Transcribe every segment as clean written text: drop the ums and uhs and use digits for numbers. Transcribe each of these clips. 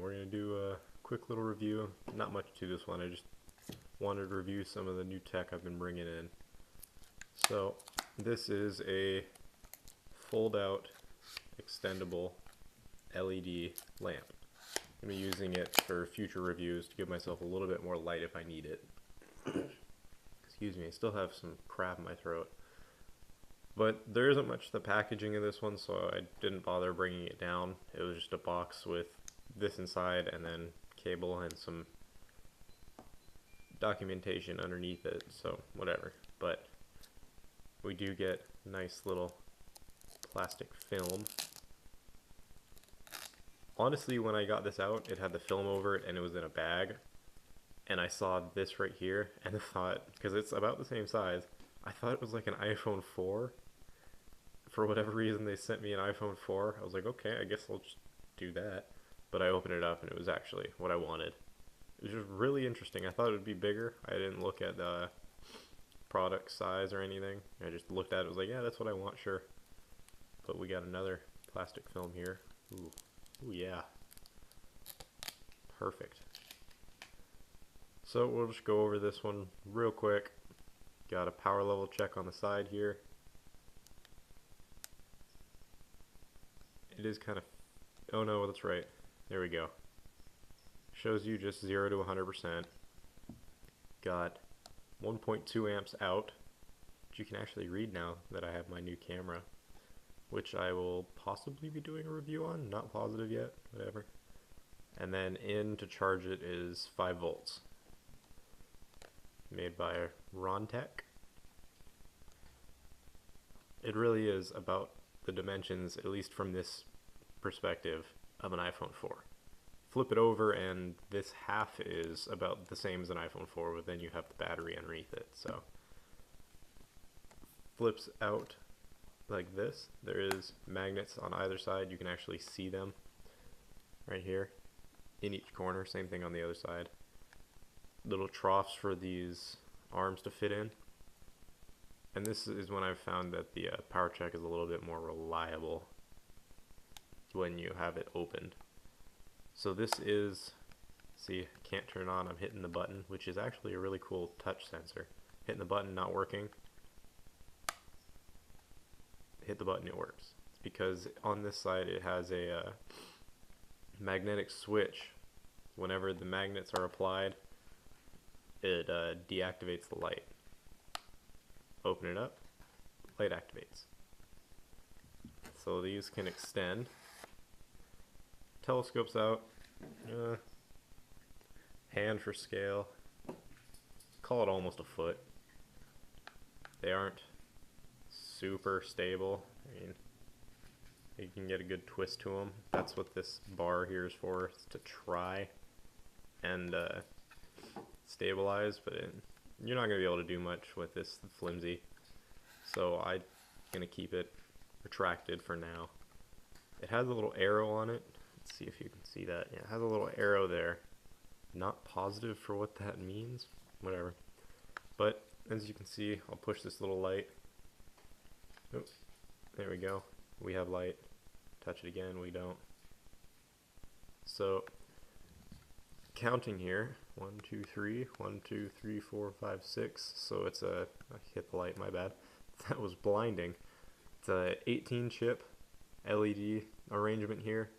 we're going to do a quick little review. Not much to this one, I just wanted to review some of the new tech I've been bringing in. So this is a fold out extendable LED lamp. I'm going to be using it for future reviews to give myself a little bit more light if I need it. Excuse me, I still have some crap in my throat. But there isn't much to the packaging of this one, so I didn't bother bringing it down. It was just a box with this inside and then cable and some documentation underneath it, so whatever. But we do get nice little plastic film. Honestly, when I got this out, it had the film over it and it was in a bag. And I saw this right here and thought, because it's about the same size, I thought it was like an iPhone 4. For whatever reason, they sent me an iPhone 4. I was like, okay, I guess I'll just do that. But I opened it up and it was actually what I wanted. It was just really interesting. I thought it would be bigger. I didn't look at the product size or anything. I just looked at it and was like, yeah, that's what I want, sure. But we got another plastic film here. Ooh, ooh yeah. Perfect. So we'll just go over this one real quick. Got a power level check on the side here. It is kind of, oh no, that's right. There we go. Shows you just 0 to 100%. Got 1.2 amps out, which you can actually read now that I have my new camera, which I will possibly be doing a review on. Not positive yet, whatever. And then in to charge it is 5 volts. Made by Rontech. It really is about the dimensions, at least from this perspective, of an iPhone 4. Flip it over and this half is about the same as an iPhone 4, but then you have the battery underneath it. So flips out like this. There is magnets on either side. You can actually see them right here in each corner. Same thing on the other side. Little troughs for these arms to fit in. And this is when I've found that the power check is a little bit more reliable when you have it opened. So this is, see, I can't turn on, I'm hitting the button, which is actually a really cool touch sensor. Hitting the button, not working. Hit the button, it works. It's because on this side it has a magnetic switch. Whenever the magnets are applied, it deactivates the light. Open it up, light activates. So these can extend. Telescopes out. Hand for scale. Call it almost a foot. They aren't super stable. I mean, you can get a good twist to them. That's what this bar here is for, is to try and stabilize, but you're not going to be able to do much with this flimsy. So I'm going to keep it retracted for now. It has a little arrow on it. Let's see if you can see that. Yeah, it has a little arrow there. Not positive for what that means. Whatever. But as you can see, I'll push this little light. Oops. There we go. We have light. Touch it again, we don't. So counting here, 1 2 3 1 2 3 4 5 6. So it's a, I hit the light, my bad. That was blinding. It's a 18 chip LED arrangement here.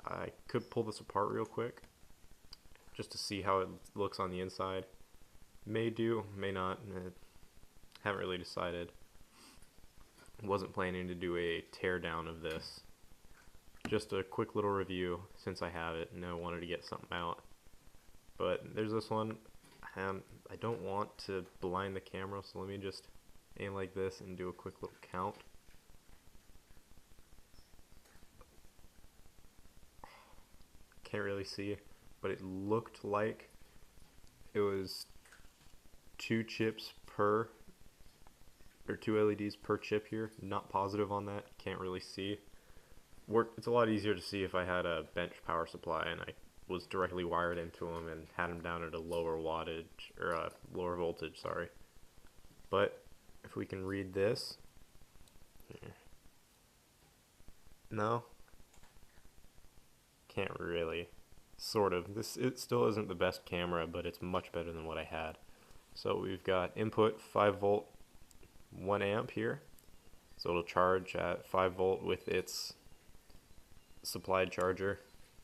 I could pull this apart real quick just to see how it looks on the inside. May do, may not. Haven't really decided. Wasn't planning to do a teardown of this. Just a quick little review since I have it and I wanted to get something out. But there's this one, and I don't want to blind the camera, so let me just aim like this and do a quick little count. Can't really see, but it looked like it was 2 chips per, or 2 LEDs per chip here. Not positive on that, can't really see. It's a lot easier to see if I had a bench power supply and I was directly wired into them and had them down at a lower wattage, or a lower voltage, sorry. But if we can read this, here. No, can't really. Sort of. It still isn't the best camera, but it's much better than what I had. So we've got input 5 volt 1 amp here. So it'll charge at 5 volt with its supplied charger.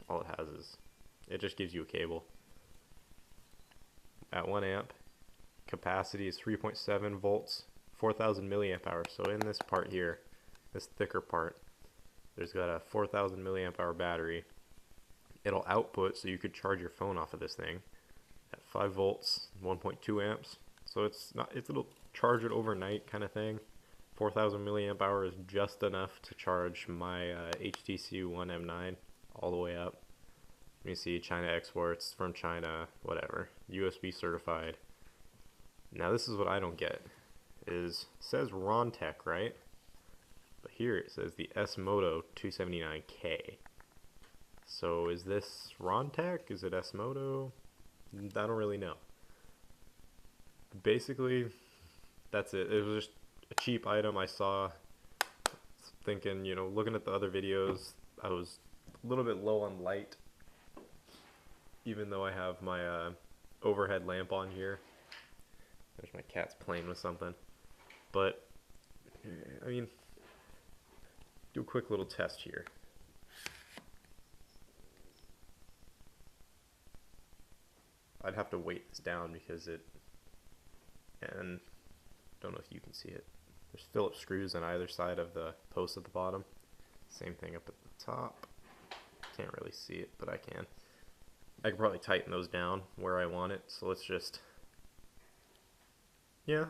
All it has is, it just gives you a cable. At 1 amp, capacity is 3.7 volts, 4,000 milliamp hours. So in this part here, this thicker part, there's got a 4,000 milliamp hour battery. It'll output so you could charge your phone off of this thing at 5 volts, 1.2 amps. So it'll charge it overnight kind of thing. 4,000 milliamp hour is just enough to charge my HTC One M9 all the way up. Let me see, China exports from China, whatever, USB certified. Now this is what I don't get, it says Rontech, right? But here it says the Smodo 279K. So is this Rontech? Is it Smodo? I don't really know. Basically, that's it. It was just a cheap item I saw, thinking, you know, looking at the other videos, I was a little bit low on light, even though I have my overhead lamp on here. There's my cat's playing with something. But, I mean, do a quick little test here. I'd have to weight this down because and don't know if you can see it. There's Phillips screws on either side of the post at the bottom. Same thing up at the top. Can't really see it, but I can. I can probably tighten those down where I want it. So let's just, yeah.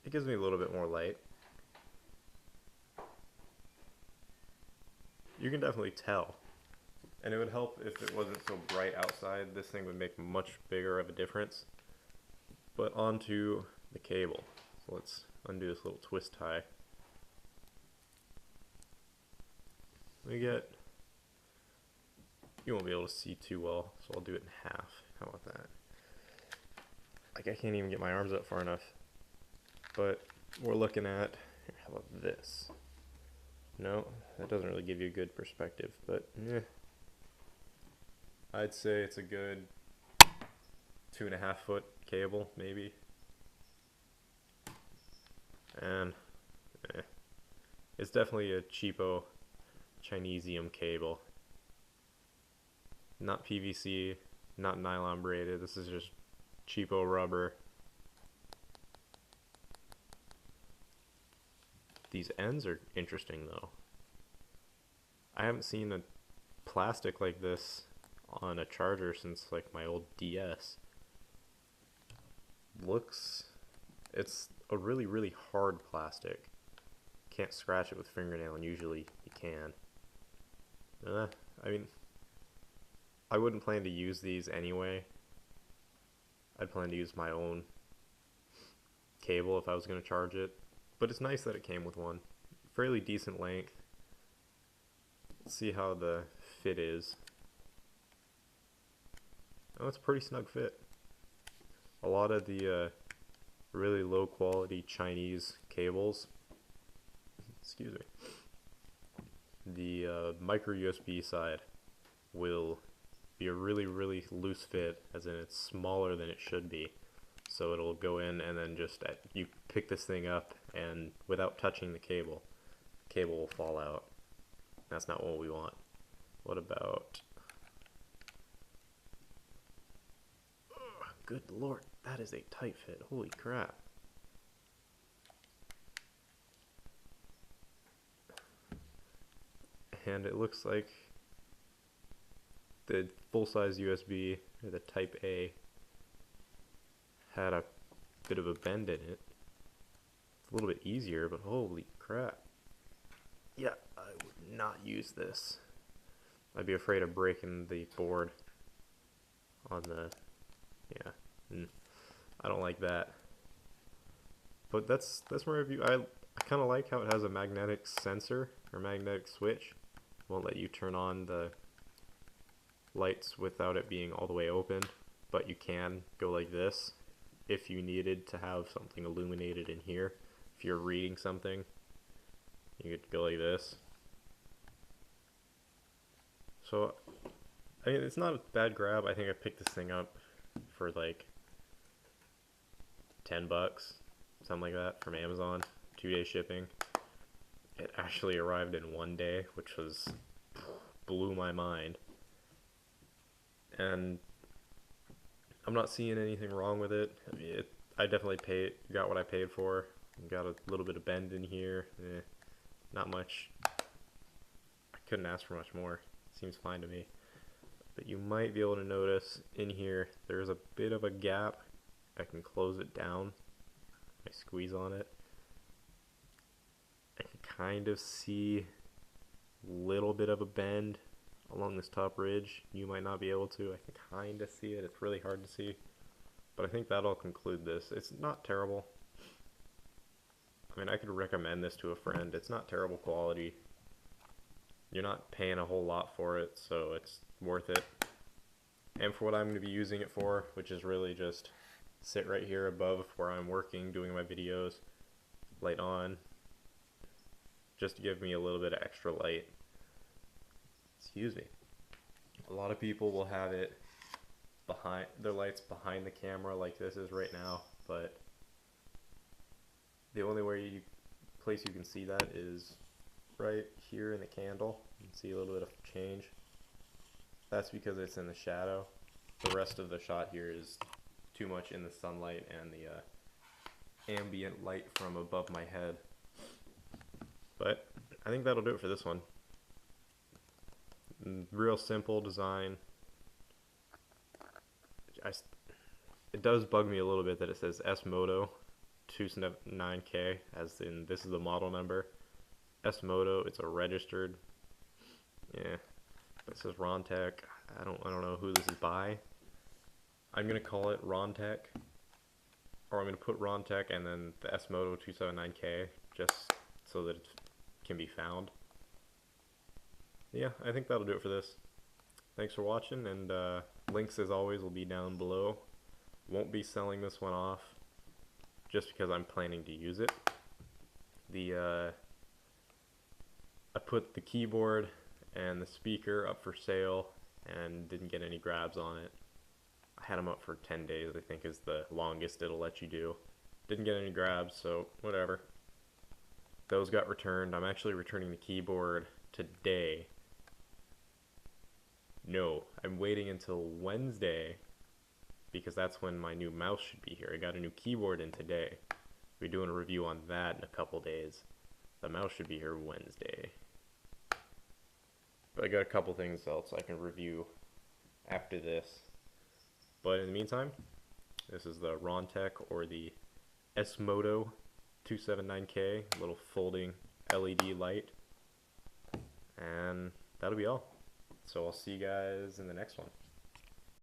It gives me a little bit more light. You can definitely tell. And it would help if it wasn't so bright outside. This thing would make much bigger of a difference. But onto the cable. So let's undo this little twist tie. You won't be able to see too well, so I'll do it in half. How about that? Like, I can't even get my arms up far enough. But we're looking at, here, how about this? No, that doesn't really give you a good perspective, but yeah. I'd say it's a good 2.5 foot cable, maybe. And it's definitely a cheapo Chinesium cable. Not PVC, not nylon braided. This is just cheapo rubber. These ends are interesting though. I haven't seen a plastic like this on a charger since like my old DS. It's a really, really hard plastic. Can't scratch it with fingernail, and usually you can. I mean, I wouldn't plan to use these anyway. I'd plan to use my own cable if I was going to charge it. But it's nice that it came with one. Fairly decent length. Let's see how the fit is. Oh, it's a pretty snug fit. A lot of the really low quality Chinese cables, excuse me, the micro USB side will be a really, really loose fit, as in it's smaller than it should be. So it'll go in and then just you pick this thing up, and without touching the cable will fall out. That's not what we want. What about, oh, good lord, that is a tight fit. Holy crap. And it looks like the full-size USB, or the Type A, had a bit of a bend in it. It's a little bit easier, but holy crap. Yeah, I would not use this. I'd be afraid of breaking the board on the, yeah, I don't like that. But that's my review. I kind of like how it has a magnetic sensor, or magnetic switch. Won't let you turn on the lights without it being all the way open, but you can go like this if you needed to have something illuminated in here. If you're reading something, you could go like this. So I mean, it's not a bad grab. I think I picked this thing up for like $10, something like that, from Amazon. 2-day shipping. It actually arrived in 1 day, which blew my mind. And I'm not seeing anything wrong with it. I mean, I definitely got what I paid for. Got a little bit of bend in here. Not much. I couldn't ask for much more. Seems fine to me. But you might be able to notice in here there's a bit of a gap. I can close it down. I squeeze on it. I can kind of see a little bit of a bend along this top ridge. You might not be able to. I can kind of see it. It's really hard to see. But I think that'll conclude this. It's not terrible. I mean, I could recommend this to a friend. It's not terrible quality. You're not paying a whole lot for it, so it's worth it. And for what I'm going to be using it for, which is really just sit right here above where I'm working, doing my videos, light on, just to give me a little bit of extra light. Excuse me. A lot of people will have it behind their lights behind the camera like this is right now, but the only place you can see that is right here in the candle. You can see a little bit of change. That's because it's in the shadow. The rest of the shot here is too much in the sunlight and the ambient light from above my head. But I think that'll do it for this one. Real simple design. It does bug me a little bit that it says Smodo 279K, as in this is the model number. Smodo, it's a registered. Yeah, it says Rontech. I don't know who this is by. I'm gonna call it Rontech, or I'm gonna put Rontech and then the Smodo 279K just so that it can be found. Yeah, I think that'll do it for this. Thanks for watching, and links as always will be down below. Won't be selling this one off just because I'm planning to use it. I put the keyboard and the speaker up for sale and didn't get any grabs on it. I had them up for 10 days, I think is the longest it'll let you do. Didn't get any grabs, so whatever. Those got returned. I'm actually returning the keyboard today. No, I'm waiting until Wednesday because that's when my new mouse should be here. I got a new keyboard in today. We're doing a review on that in a couple days. The mouse should be here Wednesday. But I got a couple things else I can review after this. But in the meantime, this is the Rontech or the Smodo 279K, little folding LED light. And that'll be all. So I'll see you guys in the next one.